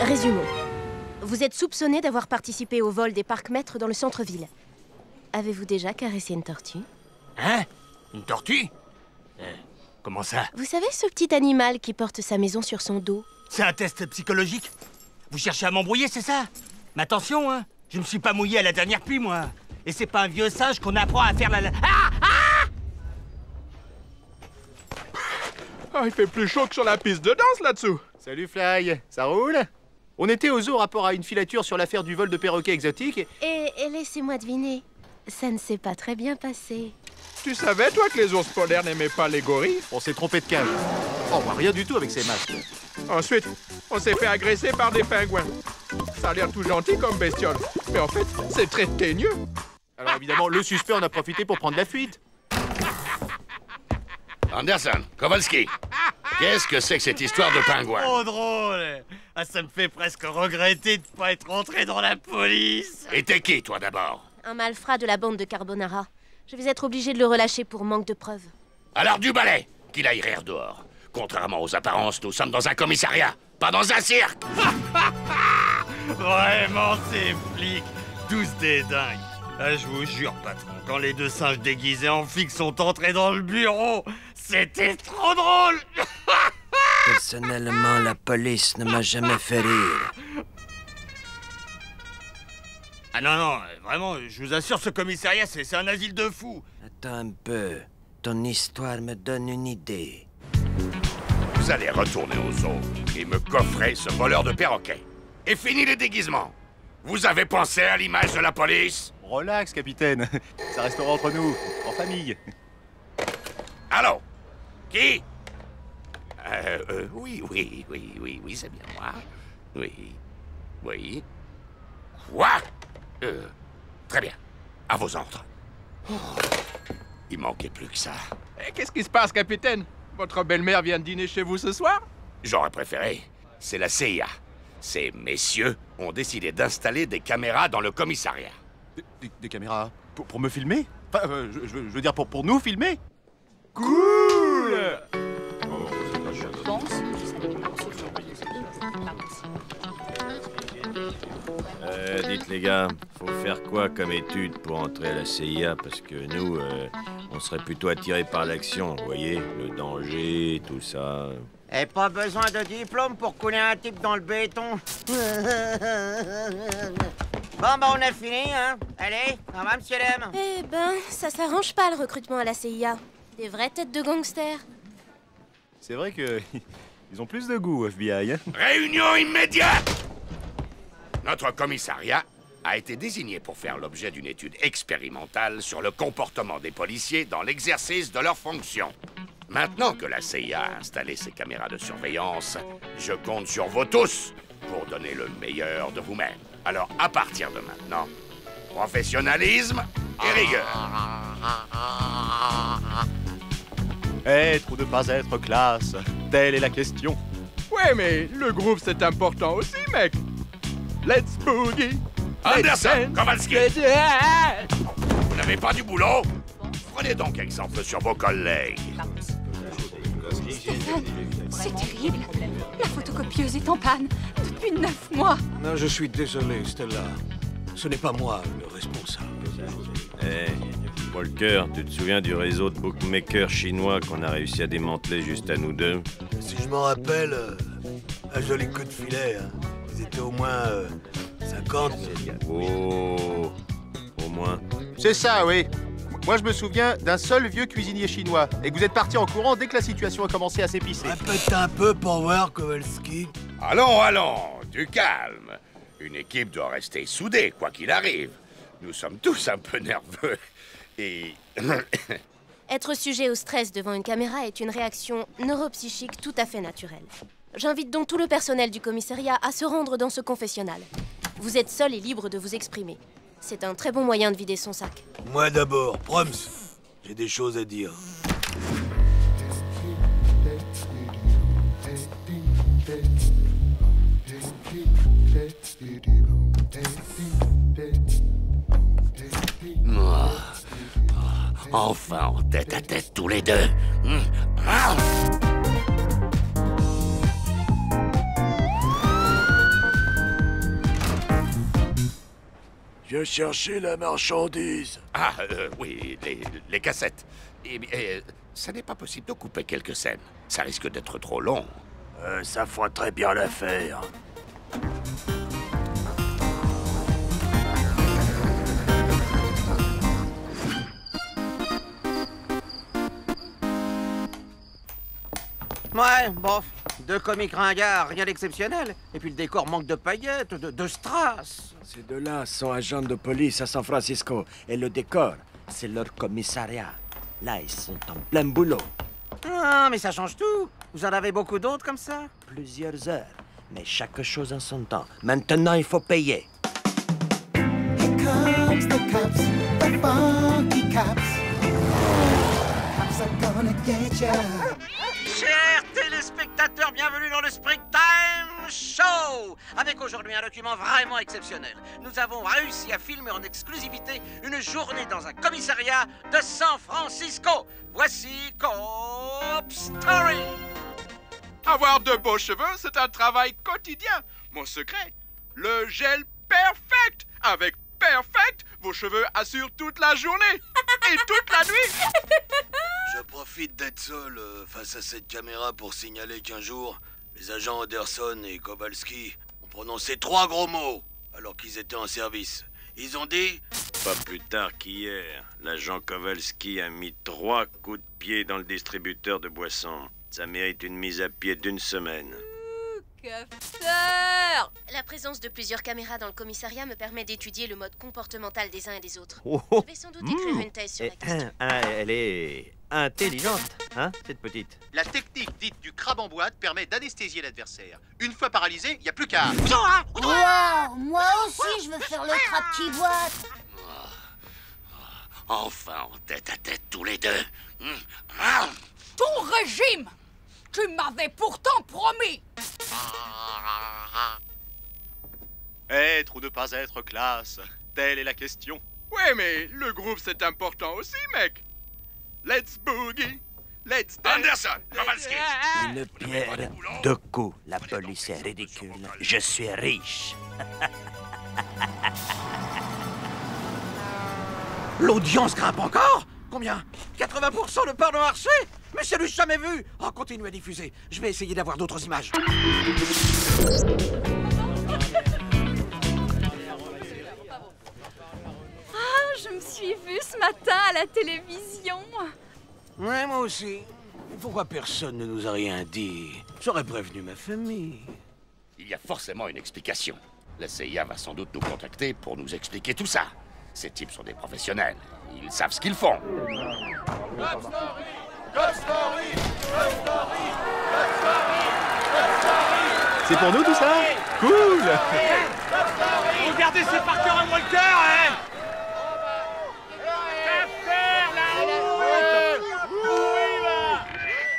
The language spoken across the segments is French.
Résumons. Vous êtes soupçonné d'avoir participé au vol des parcs-mètres dans le centre-ville. Avez-vous déjà caressé une tortue? Hein? Une tortue? Comment ça? Vous savez ce petit animal qui porte sa maison sur son dos? C'est un test psychologique? Vous cherchez à m'embrouiller, c'est ça? Mais attention, hein, je me suis pas mouillé à la dernière pluie, moi. Et c'est pas un vieux singe qu'on apprend à faire la... Ah, il fait plus chaud que sur la piste de danse là-dessous. Salut Fly, ça roule? On était au zoo rapport à une filature sur l'affaire du vol de perroquets exotiques Et laissez-moi deviner, ça ne s'est pas très bien passé. Tu savais, toi, que les ours polaires n'aimaient pas les gorilles? On s'est trompé de cage. On voit rien du tout avec ces masques. Ensuite, on s'est fait agresser par des pingouins. Ça a l'air tout gentil comme bestiole, mais en fait, c'est très teigneux. Alors évidemment, le suspect en a profité pour prendre la fuite. Anderson, Kowalski, qu'est-ce que c'est que cette histoire de pingouin? Trop drôle! Ah, ça me fait presque regretter de pas être rentré dans la police! Et t'es qui, toi, d'abord? Un malfrat de la bande de Carbonara. Je vais être obligé de le relâcher pour manque de preuves. Alors du balai, qu'il aille rire dehors. Contrairement aux apparences, nous sommes dans un commissariat, pas dans un cirque. Vraiment, ces flics, tous des dingues. Ah, je vous jure, patron, quand les deux singes déguisés en flics sont entrés dans le bureau, c'était trop drôle. Personnellement, la police ne m'a jamais fait rire. Ah non, non, vraiment, je vous assure, ce commissariat, c'est un asile de fous. Attends un peu. Ton histoire me donne une idée. Vous allez retourner au zoo et me coffrer ce voleur de perroquets. Et fini les déguisements. Vous avez pensé à l'image de la police? Relax, capitaine. Ça restera entre nous, en famille. Allô? Qui? Oui, c'est bien moi. Oui. Quoi? Très bien. À vos ordres. Oh, il manquait plus que ça. Et qu'est-ce qui se passe, capitaine? Votre belle-mère vient de dîner chez vous ce soir? J'aurais préféré. C'est la CIA. Ces messieurs ont décidé d'installer des caméras dans le commissariat. Des caméras pour me filmer? Enfin, je veux dire pour nous filmer? Cool! Dites les gars, faut faire quoi comme étude pour entrer à la CIA? Parce que nous, on serait plutôt attirés par l'action, vous voyez? Le danger, tout ça. Et pas besoin de diplôme pour couler un type dans le béton. Bon, on a fini, hein? Allez, au revoir, monsieur Lem. Eh ben, ça s'arrange pas le recrutement à la CIA. Des vraies têtes de gangsters. C'est vrai que ils ont plus de goût, FBI. Hein? Réunion immédiate! Notre commissariat a été désigné pour faire l'objet d'une étude expérimentale sur le comportement des policiers dans l'exercice de leurs fonctions. Maintenant que la CIA a installé ses caméras de surveillance, je compte sur vous tous pour donner le meilleur de vous-même. Alors, à partir de maintenant, professionnalisme et rigueur. Être ou ne pas être classe, telle est la question. Ouais, mais le groupe, c'est important aussi, mec. Let's boogie. Anderson, Kowalski, vous n'avez pas du boulot? Prenez donc exemple sur vos collègues. Stéphane, c'est terrible. La photocopieuse est en panne depuis 9 mois. Non, je suis désolé, Stella. Ce n'est pas moi le responsable. Walker, tu te souviens du réseau de bookmakers chinois qu'on a réussi à démanteler juste à nous deux? Si je m'en rappelle, un joli coup de filet. Hein. Ils étaient au moins 50. Oh, au moins. C'est ça, oui. Moi, je me souviens d'un seul vieux cuisinier chinois et que vous êtes parti en courant dès que la situation a commencé à s'épicer. Répète un peu pour voir, Kowalski. Allons, du calme. Une équipe doit rester soudée, quoi qu'il arrive. Nous sommes tous un peu nerveux et... Être sujet au stress devant une caméra est une réaction neuropsychique tout à fait naturelle. J'invite donc tout le personnel du commissariat à se rendre dans ce confessionnal. Vous êtes seul et libre de vous exprimer. C'est un très bon moyen de vider son sac. Moi d'abord, Proms. J'ai des choses à dire. Enfin en tête à tête tous les deux. Viens chercher la marchandise. Ah, oui, les cassettes. Ça n'est pas possible de couper quelques scènes. Ça risque d'être trop long. Ça fera très bien l'affaire. Ouais, bof. 2 comiques ringards, rien d'exceptionnel. Et puis le décor manque de paillettes, de strass. Ces deux-là sont agents de police à San Francisco. Et le décor, c'est leur commissariat. Là, ils sont en plein boulot. Ah, mais ça change tout. Vous en avez beaucoup d'autres comme ça? Plusieurs heures. Mais chaque chose en son temps. Maintenant, il faut payer. Here comes the cops, the funky cops. Cops are gonna get ya. Chers téléspectateurs, bienvenue dans le Springtime Show! Avec aujourd'hui un document vraiment exceptionnel. Nous avons réussi à filmer en exclusivité une journée dans un commissariat de San Francisco. Voici Cop Story! Avoir de beaux cheveux, c'est un travail quotidien. Mon secret, le gel Perfect. Avec Perfect, vos cheveux assurent toute la journée et toute la nuit. Je profite d'être seul face à cette caméra pour signaler qu'un jour, les agents Anderson et Kowalski ont prononcé 3 gros mots alors qu'ils étaient en service. Ils ont dit... Pas plus tard qu'hier, l'agent Kowalski a mis 3 coups de pied dans le distributeur de boissons. Ça mérite une mise à pied d'1 semaine. Capteur! La présence de plusieurs caméras dans le commissariat me permet d'étudier le mode comportemental des uns et des autres. Je vais sans doute écrire une thèse sur la question. Elle est intelligente, hein, cette petite. La technique dite du crabe en boîte permet d'anesthésier l'adversaire. Une fois paralysé, il n'y a plus qu'à... Wow, moi aussi je veux faire le crabe qui boite. Enfin, en tête à tête tous les deux. Ton régime! Tu m'avais pourtant promis! Être ou ne pas être classe, telle est la question. Ouais, mais le groupe c'est important aussi, mec. Let's boogie, let's dance. Anderson, Kowalski. Une pierre, 2 coups. La police est ridicule. Je suis riche. L'audience grimpe encore? Combien? 80% de part de marché? Mais je l'ai jamais vu! Oh, continue à diffuser. Je vais essayer d'avoir d'autres images. Ah, je me suis vue ce matin à la télévision. Ouais, moi aussi. Pourquoi personne ne nous a rien dit? J'aurais prévenu ma famille. Il y a forcément une explication. La CIA va sans doute nous contacter pour nous expliquer tout ça. Ces types sont des professionnels. Ils savent ce qu'ils font. Cop Story! Cop Story! Cop Story! Cop Story! Cop Story! C'est pour nous tout ça? Cool! Cop Story! Regardez ces Parker et Walker, hein!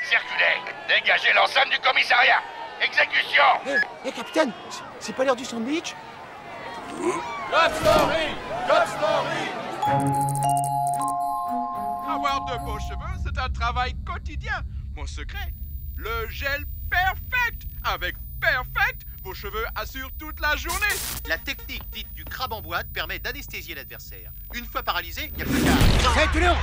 Circulez! Dégagez l'enceinte du commissariat! Exécution! Hé, capitaine, c'est pas l'heure du sandwich? Cop Story! Cop Story! Avoir de beaux cheveux, c'est un travail quotidien. Mon secret, le gel Perfect. Avec Perfect, vos cheveux assurent toute la journée. La technique dite du crabe en boîte permet d'anesthésier l'adversaire. Une fois paralysé, il n'y a plus qu'à... Centurion!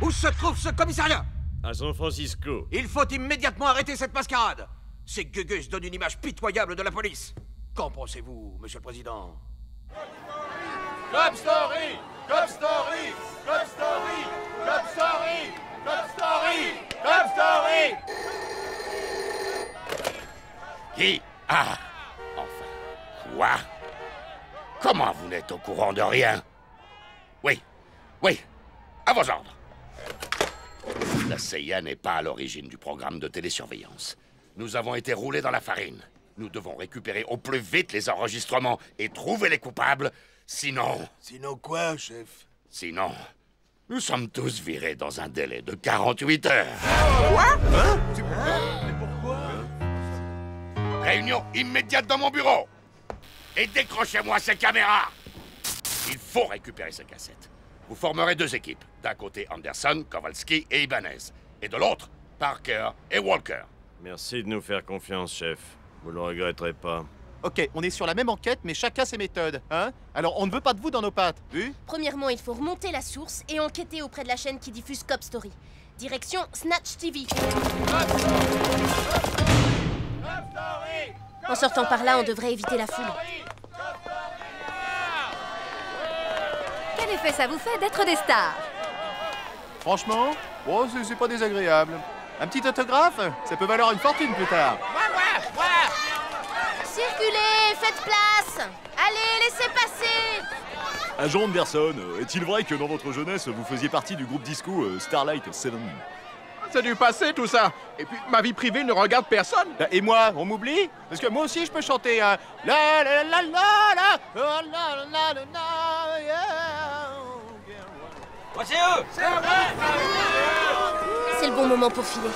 Où se trouve ce commissariat? À San Francisco. Il faut immédiatement arrêter cette mascarade. Ces gugus donnent une image pitoyable de la police. Qu'en pensez-vous, monsieur le président? Cop Story! Cop Story! Cop Story! Cop Story! Cop Story! Cop Story! Qui? Ah! Enfin. Quoi? Comment vous n'êtes au courant de rien? Oui. Oui. À vos ordres. La CIA n'est pas à l'origine du programme de télésurveillance. Nous avons été roulés dans la farine. Nous devons récupérer au plus vite les enregistrements et trouver les coupables, sinon... Sinon quoi, chef? Sinon, nous sommes tous virés dans un délai de 48 heures. Quoi? Hein? Mais pourquoi? Réunion immédiate dans mon bureau. Et décrochez-moi ces caméras. Il faut récupérer ces cassettes. Vous formerez 2 équipes. D'un côté, Anderson, Kowalski et Ibanez. Et de l'autre, Parker et Walker. Merci de nous faire confiance, chef. Vous le regretterez pas. Ok, on est sur la même enquête, mais chacun ses méthodes, hein? Alors, on ne veut pas de vous dans nos pattes, vu? Premièrement, il faut remonter la source et enquêter auprès de la chaîne qui diffuse Cop Story. Direction Snatch TV. En sortant par là, on devrait éviter la foule. Quel effet ça vous fait d'être des stars? Franchement, bon, c'est pas désagréable. Un petit autographe, ça peut valoir une fortune plus tard. Circulez, faites place. Allez, laissez passer. Agent Anderson, est-il vrai que dans votre jeunesse, vous faisiez partie du groupe disco Starlight 7? C'est du passé, tout ça. Et puis, ma vie privée ne regarde personne. Et moi, on m'oublie? Parce que moi aussi, je peux chanter un... La la la la la la la la la yeah. Oh, c'est eux! C'est le bon moment pour filer.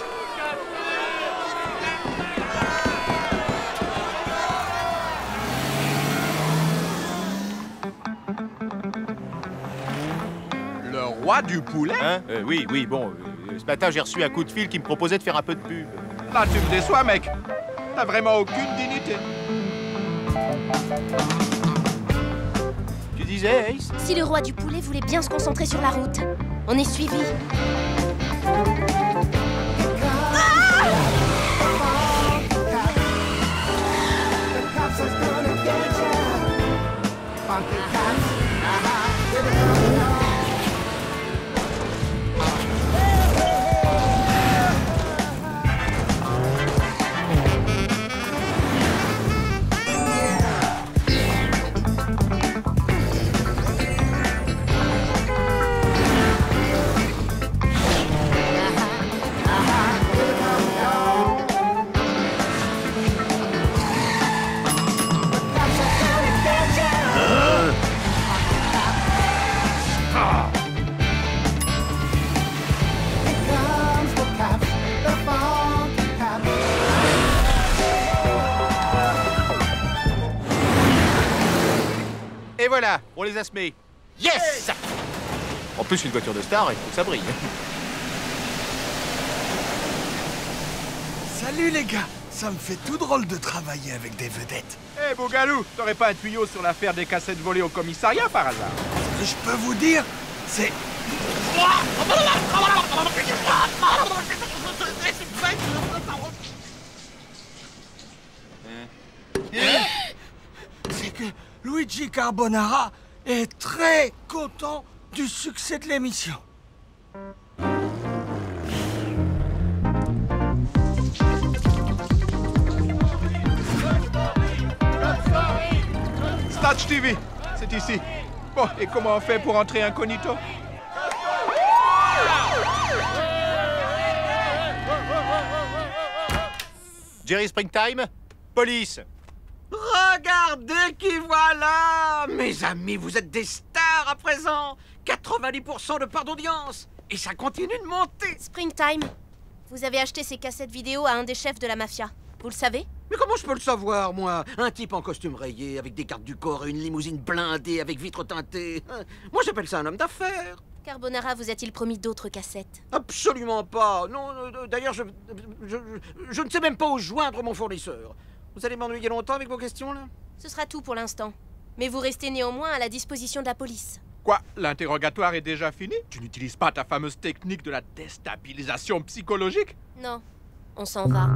Le roi du poulet? Hein? Oui, bon, ce matin, j'ai reçu un coup de fil qui me proposait de faire un peu de pub. Là, tu me déçois, mec. T'as vraiment aucune dignité. Tu disais, Ace? Si le roi du poulet voulait bien se concentrer sur la route, on est suivi. Et voilà, on les a semés. Yes! En plus, une voiture de star, il faut que ça brille. Salut les gars, ça me fait tout drôle de travailler avec des vedettes. Eh, Bougalou, t'aurais pas un tuyau sur l'affaire des cassettes volées au commissariat par hasard? Ce que je peux vous dire, c'est... C'est que Luigi Carbonara est très content du succès de l'émission. Snatch TV, c'est ici. Bon, et comment on fait pour entrer incognito? Jerry Springtime, police. Regardez qui voilà! Mes amis, vous êtes des stars à présent! 90% de part d'audience! Et ça continue de monter! Springtime, vous avez acheté ces cassettes vidéo à un des chefs de la mafia. Vous le savez? Mais comment je peux le savoir, moi? Un type en costume rayé, avec des gardes du corps et une limousine blindée avec vitres teintées. Moi, j'appelle ça un homme d'affaires. Carbonara vous a-t-il promis d'autres cassettes? Absolument pas. Non, d'ailleurs, je ne sais même pas où joindre mon fournisseur. Vous allez m'ennuyer longtemps avec vos questions, là? Ce sera tout pour l'instant. Mais vous restez néanmoins à la disposition de la police. Quoi? L'interrogatoire est déjà fini? Tu n'utilises pas ta fameuse technique de la déstabilisation psychologique? Non, on s'en va.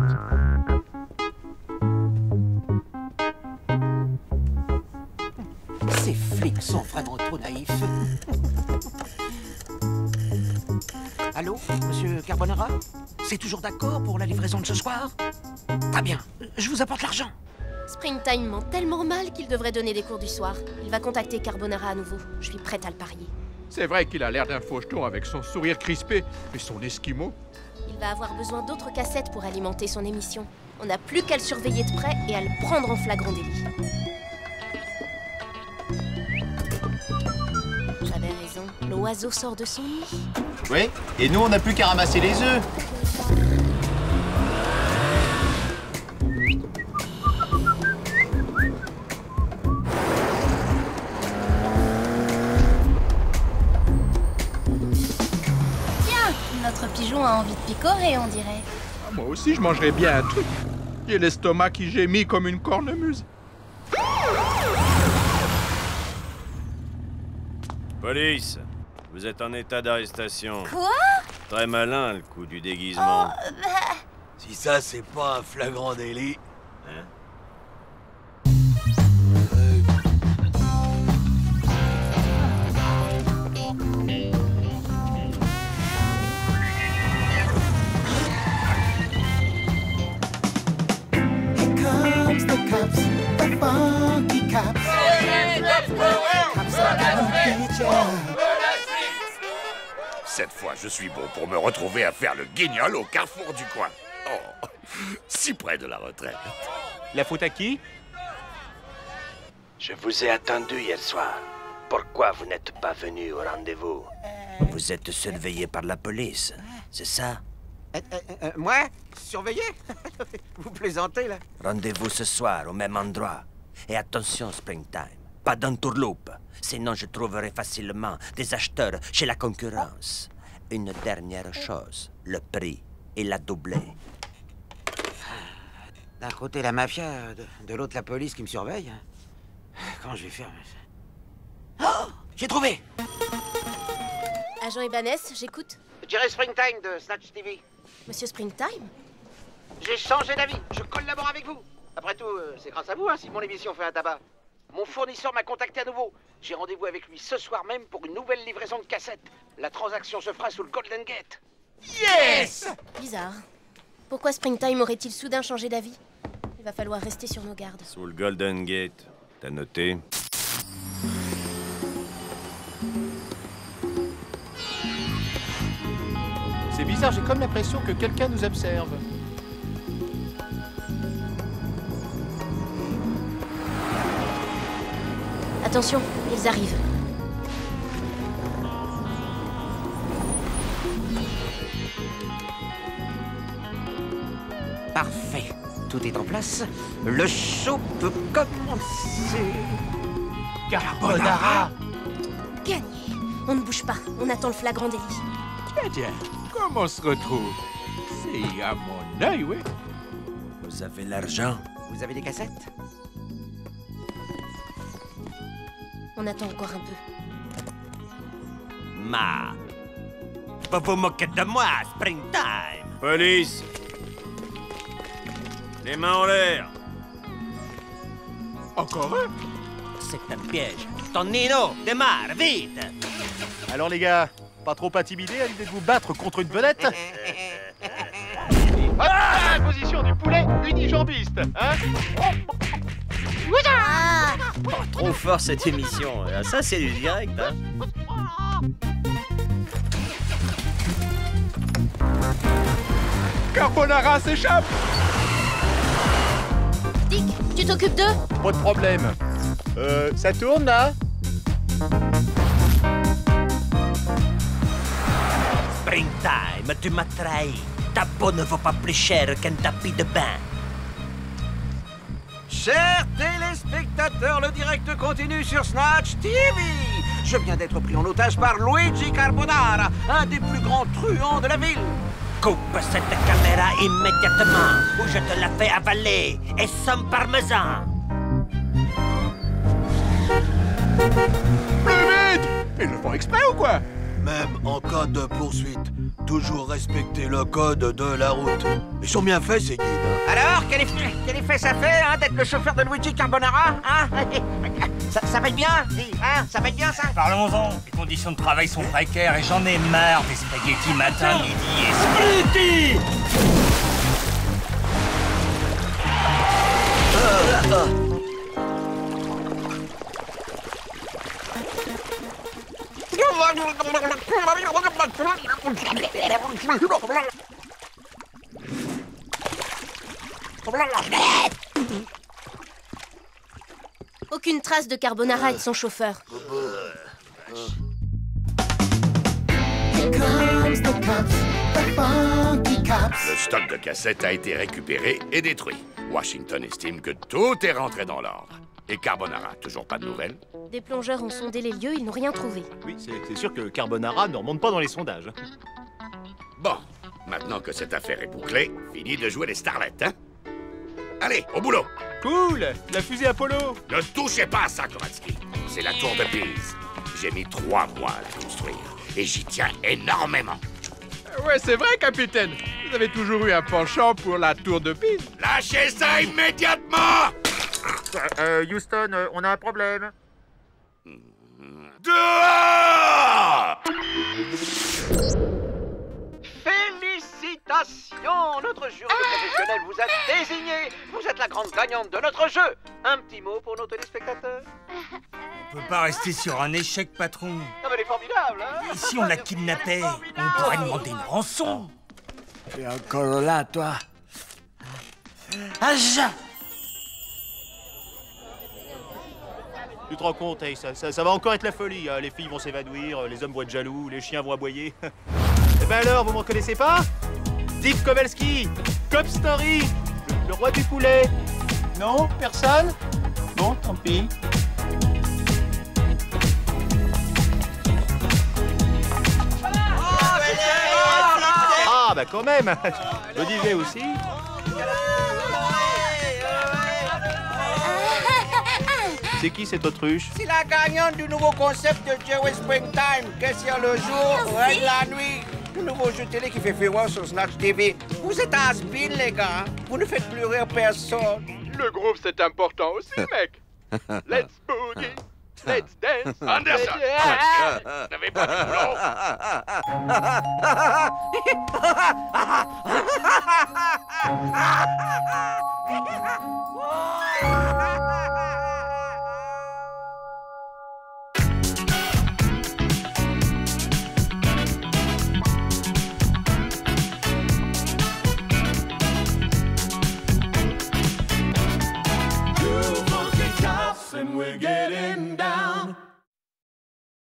Ces flics sont vraiment trop naïfs. Allô, monsieur Carbonara? C'est toujours d'accord pour la livraison de ce soir? Très bien, je vous apporte l'argent. Springtime ment tellement mal qu'il devrait donner des cours du soir. Il va contacter Carbonara à nouveau. Je suis prête à le parier. C'est vrai qu'il a l'air d'un faucheton avec son sourire crispé et son esquimau. Il va avoir besoin d'autres cassettes pour alimenter son émission. On n'a plus qu'à le surveiller de près et à le prendre en flagrant délit. J'avais raison, l'oiseau sort de son nid. Oui, et nous, on n'a plus qu'à ramasser les œufs. Notre pigeon a envie de picorer, on dirait. Ah, moi aussi, je mangerais bien un truc. J'ai l'estomac qui gémit comme une cornemuse. Police, vous êtes en état d'arrestation. Quoi? Très malin, le coup du déguisement. Si ça, c'est pas un flagrant délit. Hein? Here comes the cops, the funky cops. Cops are gonna get ya. Cette fois, je suis bon pour me retrouver à faire le guignol au carrefour du coin. Oh, si près de la retraite. La faute à qui? Je vous ai attendu hier soir. Pourquoi vous n'êtes pas venu au rendez-vous? Vous êtes surveillé par la police, c'est ça? Moi? Surveillé? Vous plaisantez, là? Rendez-vous ce soir au même endroit. Et attention, Springtime, pas d'entourloupe. Sinon, je trouverai facilement des acheteurs chez la concurrence. Une dernière chose, le prix, il a doublé. D'un côté, la mafia, de l'autre, la police qui me surveille. Comment je vais faire? Oh! J'ai trouvé! Agent Ibanez, j'écoute. Jerry Springtime de Snatch TV. Monsieur Springtime? J'ai changé d'avis. Je collabore avec vous. Après tout, c'est grâce à vous, hein, si mon émission fait un tabac. Mon fournisseur m'a contacté à nouveau. J'ai rendez-vous avec lui ce soir même pour une nouvelle livraison de cassettes. La transaction se fera sous le Golden Gate. Yes! Bizarre. Pourquoi Springtime aurait-il soudain changé d'avis? Il va falloir rester sur nos gardes. Sous le Golden Gate. T'as noté? C'est bizarre, j'ai comme l'impression que quelqu'un nous observe. Attention, ils arrivent. Parfait. Tout est en place. Le show peut commencer. Carbonara! Gagné. On ne bouge pas. On attend le flagrant délit. Tiens, comment on se retrouve? C'est à mon œil, oui. Vous avez l'argent? Vous avez des cassettes? On attend encore un peu. Ma! Vous vous moquez de moi, Springtime! Police! Les mains en l'air! Encore un? C'est un piège. Tonino, démarre, vite! Alors les gars, pas trop intimidés à l'idée de vous battre contre une vedette? Ah, la position du poulet unijambiste, hein? Oh, trop fort cette émission. Ça, c'est du direct, hein. Carbonara s'échappe! Dick, tu t'occupes d'eux? Pas de problème. Ça tourne là? Springtime, tu m'as trahi. Ta peau ne vaut pas plus cher qu'un tapis de bain. Chers téléspectateurs, le direct continue sur Snatch TV. Je viens d'être pris en otage par Luigi Carbonara, un des plus grands truands de la ville. Coupe cette caméra immédiatement ou je te la fais avaler et sans parmesan. Plus vite! Ils le font exprès ou quoi? Même en cas de poursuite, toujours respecter le code de la route. Ils sont bien faits, ces guides. Alors, quel effet ça fait, hein, d'être le chauffeur de Luigi Carbonara, hein? Ça va être bien, dis, hein? Ça va être bien, ça? Parlons-en. Les conditions de travail sont précaires et j'en ai marre des spaghettis matin, midi et soir. Aucune trace de Carbonara et de son chauffeur. Here comes the cops, the funky cops. Le stock de cassettes a été récupéré et détruit. Washington estime que tout est rentré dans l'ordre. Et Carbonara, toujours pas de nouvelles? Des plongeurs ont sondé les lieux, ils n'ont rien trouvé. Oui, c'est sûr que Carbonara ne remonte pas dans les sondages. Bon, maintenant que cette affaire est bouclée, fini de jouer les starlettes, hein? Allez, au boulot! Cool! La fusée Apollo! Ne touchez pas à ça, Kowalski. C'est la tour de Pise. J'ai mis 3 mois à la construire, et j'y tiens énormément. Ouais, c'est vrai, capitaine. Vous avez toujours eu un penchant pour la tour de Pise. Lâchez ça immédiatement! Houston, on a un problème. Dehors! Félicitations! Notre jury de professionnels vous a désigné. Vous êtes la grande gagnante de notre jeu. Un petit mot pour nos téléspectateurs. On peut pas rester sur un échec, patron. Non mais elle est formidable, hein? Et si on la kidnappait, on pourrait demander une rançon. T'es encore là, toi? Aja! Tu te rends compte, hey, ça va encore être la folie. Hein. Les filles vont s'évanouir, les hommes vont être jaloux, les chiens vont aboyer. Eh ben alors, vous me reconnaissez pas? Dick Kowalski, Cop Story, le roi du poulet. Non, personne? Bon, tant pis. Ah bah quand même. L'Olivier aussi. C'est qui cette autruche? C'est la gagnante du nouveau concept de Joey Springtime. Question le jour, règle la nuit. Le nouveau jeu télé qui fait fureur sur Snatch TV. Vous êtes à spin, les gars. Vous ne faites plus rire personne. Le groupe, c'est important aussi, mec. Let's boogie. Let's dance. Anderson! Vous n'avez pas du boulot? And we're getting